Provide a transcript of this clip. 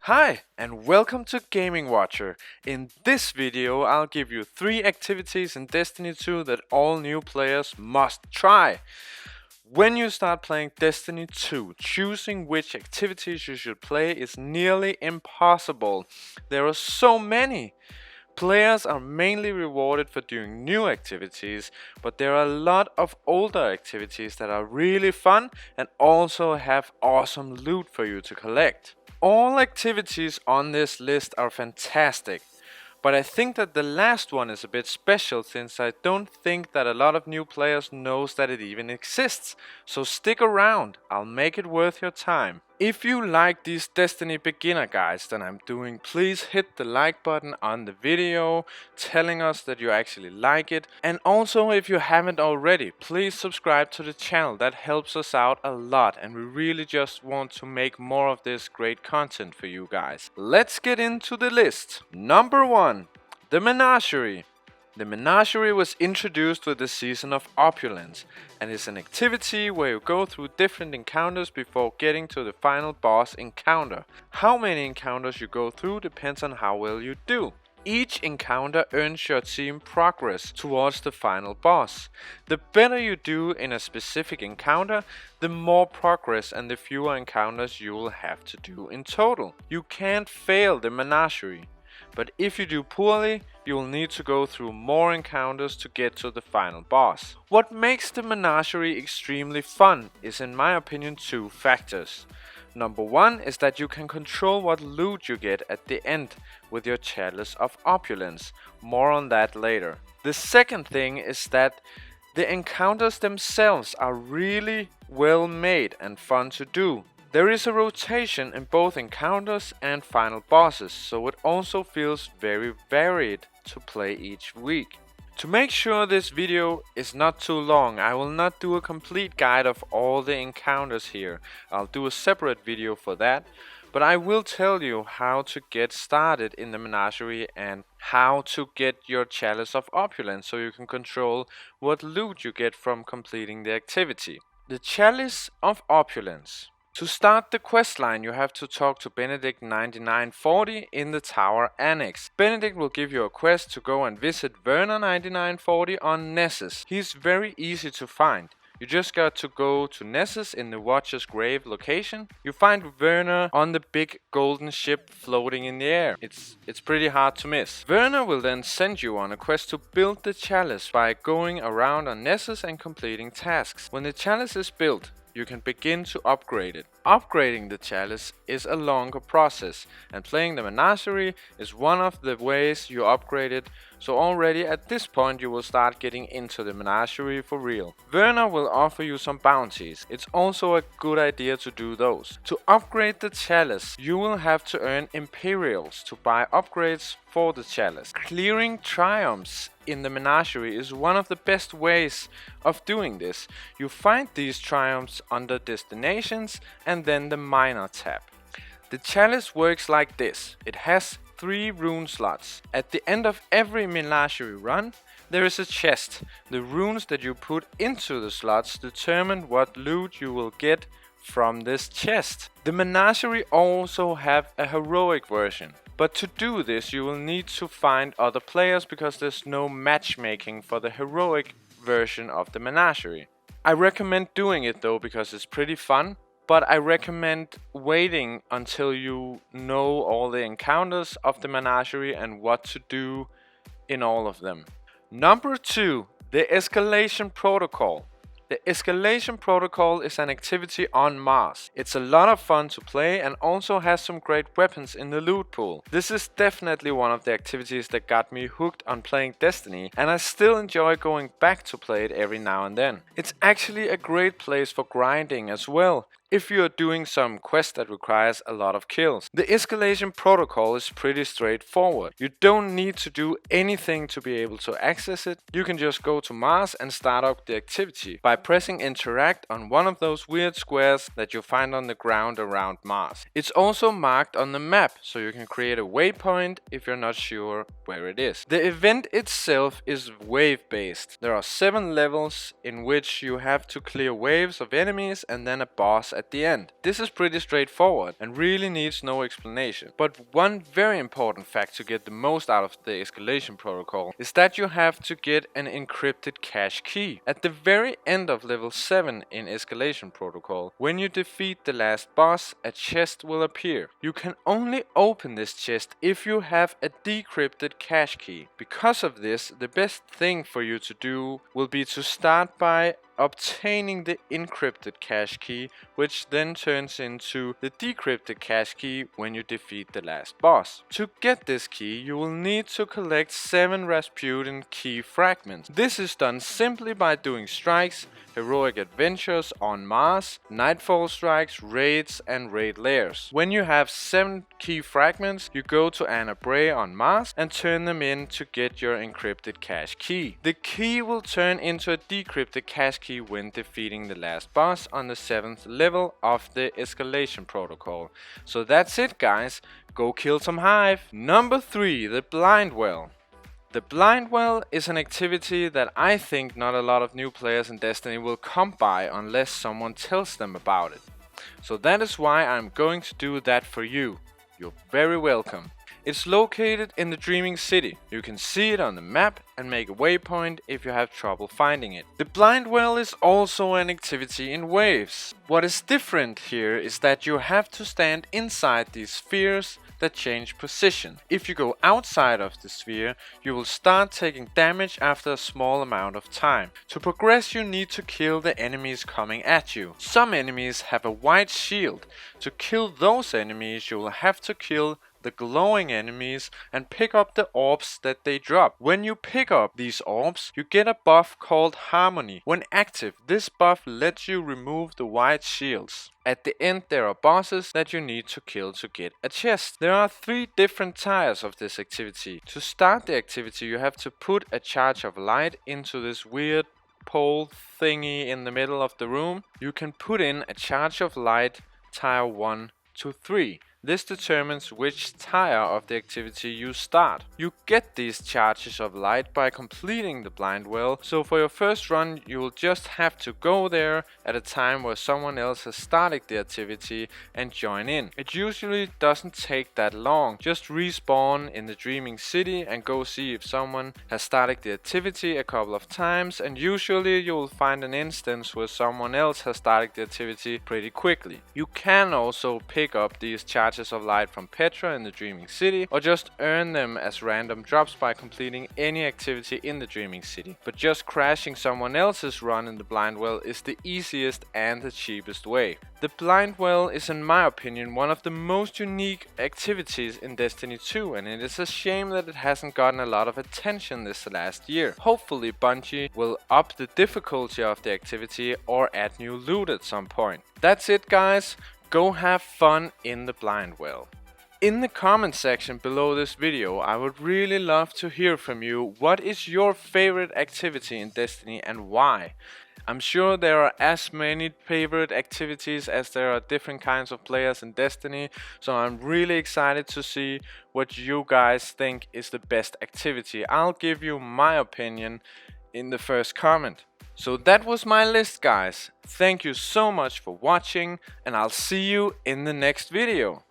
Hi and welcome to Gaming Watcher. In this video I'll give you 3 activities in Destiny 2 that all new players must try. When you start playing Destiny 2, choosing which activities you should play is nearly impossible. There are so many. Players are mainly rewarded for doing new activities, but there are a lot of older activities that are really fun and also have awesome loot for you to collect. All activities on this list are fantastic, but I think that the last one is a bit special since I don't think that a lot of new players knows that it even exists, so stick around, I'll make it worth your time. If you like these Destiny beginner guides that I'm doing, please hit the like button on the video, telling us that you actually like it. And also, if you haven't already, please subscribe to the channel, that helps us out a lot and we really just want to make more of this great content for you guys. Let's get into the list. Number 1, the Menagerie. The Menagerie was introduced with the Season of Opulence and is an activity where you go through different encounters before getting to the final boss encounter. How many encounters you go through depends on how well you do. Each encounter earns your team progress towards the final boss. The better you do in a specific encounter, the more progress and the fewer encounters you will have to do in total. You can't fail the Menagerie. But if you do poorly, you will need to go through more encounters to get to the final boss. What makes the Menagerie extremely fun is, in my opinion, 2 factors. Number 1 is that you can control what loot you get at the end with your Chalice of Opulence. More on that later. The second thing is that the encounters themselves are really well made and fun to do. There is a rotation in both encounters and final bosses, so it also feels very varied to play each week. To make sure this video is not too long, I will not do a complete guide of all the encounters here. I'll do a separate video for that, but I will tell you how to get started in the Menagerie and how to get your Chalice of Opulence so you can control what loot you get from completing the activity. The Chalice of Opulence. To start the questline, you have to talk to Benedict 9940 in the Tower Annex. Benedict will give you a quest to go and visit Werner 9940 on Nessus. He's very easy to find. You just got to go to Nessus in the Watcher's Grave location. You find Werner on the big golden ship floating in the air. It's pretty hard to miss. Werner will then send you on a quest to build the chalice by going around on Nessus and completing tasks. When the chalice is built, you can begin to upgrade it. Upgrading the chalice is a longer process, and playing the Menagerie is one of the ways you upgrade it, so already at this point you will start getting into the Menagerie for real. Werner will offer you some bounties. It's also a good idea to do those. To upgrade the chalice, you will have to earn Imperials to buy upgrades for the chalice. Clearing triumphs in the Menagerie is one of the best ways of doing this. You find these triumphs under destinations and then the minor tab. The chalice works like this. It has 3 rune slots. At the end of every Menagerie run, there is a chest. The runes that you put into the slots determine what loot you will get from this chest. The Menagerie also have a heroic version. But to do this you will need to find other players because there's no matchmaking for the heroic version of the Menagerie. I recommend doing it though because it's pretty fun, but I recommend waiting until you know all the encounters of the Menagerie and what to do in all of them. Number 2, the Escalation Protocol. The Escalation Protocol is an activity on Mars. It's a lot of fun to play and also has some great weapons in the loot pool. This is definitely one of the activities that got me hooked on playing Destiny, and I still enjoy going back to play it every now and then. It's actually a great place for grinding as well, if you are doing some quest that requires a lot of kills. The Escalation Protocol is pretty straightforward. You don't need to do anything to be able to access it. You can just go to Mars and start up the activity by pressing interact on one of those weird squares that you find on the ground around Mars. It's also marked on the map, so you can create a waypoint if you're not sure where it is. The event itself is wave based. There are 7 levels in which you have to clear waves of enemies and then a boss at the end. This is pretty straightforward and really needs no explanation. But one very important fact to get the most out of the Escalation Protocol is that you have to get an encrypted cache key. At the very end of level 7 in Escalation Protocol, when you defeat the last boss, a chest will appear. You can only open this chest if you have a decrypted cache key. Because of this, the best thing for you to do will be to start by obtaining the encrypted cache key, which then turns into the decrypted cache key when you defeat the last boss. To get this key, you will need to collect 7 Rasputin key fragments. This is done simply by doing strikes, heroic adventures on Mars, nightfall strikes, raids and raid lairs. When you have 7 key fragments, you go to Menagerie on Mars and turn them in to get your encrypted cache key. The key will turn into a decrypted cache key when defeating the last boss on the 7th level of the Escalation Protocol. So that's it, guys. Go kill some hive. Number 3, the blind well. The blind well is an activity that I think not a lot of new players in Destiny will come by unless someone tells them about it. So that is why I'm going to do that for you. You're very welcome. It's located in the Dreaming City. You can see it on the map and make a waypoint if you have trouble finding it. The blind well is also an activity in waves. What is different here is that you have to stand inside these spheres that change position. If you go outside of the sphere, you will start taking damage after a small amount of time. To progress, you need to kill the enemies coming at you. Some enemies have a white shield. To kill those enemies, you will have to kill the glowing enemies and pick up the orbs that they drop. When you pick up these orbs, you get a buff called Harmony. When active, this buff lets you remove the white shields. At the end, there are bosses that you need to kill to get a chest. There are 3 different tiers of this activity. To start the activity, you have to put a charge of light into this weird pole thingy in the middle of the room. You can put in a charge of light tier 1 to 3. This determines which tier of the activity you start. You get these charges of light by completing the blind well, so for your first run you will just have to go there at a time where someone else has started the activity and join in. It usually doesn't take that long. Just respawn in the Dreaming City and go see if someone has started the activity a couple of times, and usually you will find an instance where someone else has started the activity pretty quickly. You can also pick up these charges of light from Petra in the Dreaming City, or just earn them as random drops by completing any activity in the Dreaming City. But just crashing someone else's run in the blind well is the easiest and the cheapest way. The blind well is, in my opinion, one of the most unique activities in Destiny 2, and it is a shame that it hasn't gotten a lot of attention this last year. Hopefully Bungie will up the difficulty of the activity or add new loot at some point. That's it, guys. Go have fun in the blind well. In the comment section below this video, I would really love to hear from you. What is your favorite activity in Destiny and why? I'm sure there are as many favorite activities as there are different kinds of players in Destiny, so I'm really excited to see what you guys think is the best activity. I'll give you my opinion in the first comment. So that was my list, guys. Thank you so much for watching, and I'll see you in the next video.